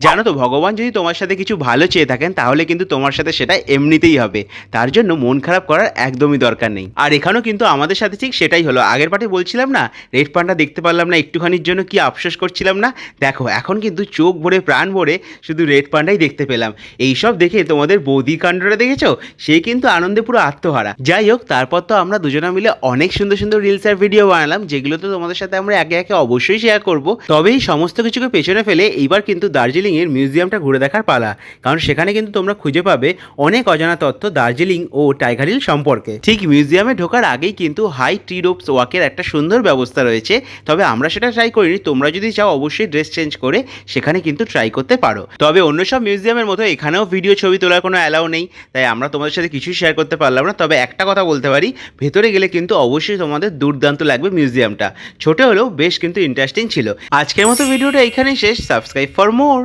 জানো তো ভগবান যদি তোমার সাথে কিছু ভালো চেয়ে থাকেন তাহলে কিন্তু তোমার সাথে সেটা এমনিতেই হবে। তার জন্য মন খারাপ করার একদমই দরকার নেই। আর এখানেও কিন্তু আমাদের সাথে ঠিক সেটাই হলো। আগের পার্টে বলছিলাম না রেড পান্ডা দেখতে পারলাম না, একটুখানির জন্য কি আফসোস করছিলাম না। দেখো এখন কিন্তু চোখ ভরে প্রাণ ভরে শুধু রেড পান্ডাই দেখতে পেলাম। এইসব দেখে তোমাদের বৌদি কাণ্ডটা দেখেছো, সে কিন্তু আনন্দে পুরো আত্মহারা। যাই হোক, তারপর তো আমরা দুজনে মিলে অনেক সুন্দর সুন্দর রিলস আর ভিডিও বানালাম, যেগুলো তো তোমাদের সাথে আমরা একে একে অবশ্যই শেয়ার করবো। তবে এই সমস্ত কিছুকে পেছনে ফেলে এইবার কিন্তু দার্জিলিংয়ের মিউজিয়ামটা ঘুরে দেখার পালা। কারণ সেখানে কিন্তু তোমরা খুঁজে পাবে অনেক অজানা তথ্য দার্জিলিং ও টাইগার হিল সম্পর্কে। ঠিক মিউজিয়ামে ঢোকার আগেই কিন্তু হাই ট্রি রোপস ওয়াকের একটা সুন্দর ব্যবস্থা রয়েছে। তবে আমরা সেটা ট্রাই করিনি, তোমরা যদি চাও অবশ্যই ড্রেস চেঞ্জ করে সেখানে কিন্তু ট্রাই করতে পারো। তবে অন্য সব মিউজিয়ামের মতো এখানেও ভিডিও ছবি তোলার কোনো অ্যালাউ নেই, তাই আমরা তোমাদের সাথে কিছুই শেয়ার করতে পারলাম না। তবে একটা কথা বলতে পারি, ভেতরে গেলে কিন্তু অবশ্যই তোমাদের দুর্দান্ত লাগবে মিউজিয়ামটা। ছোট হলেও বেশ কিন্তু ইন্টারেস্টিং ছিল। আজকের মতো ভিডিওটা এখানেই শেষ। Subscribe for more.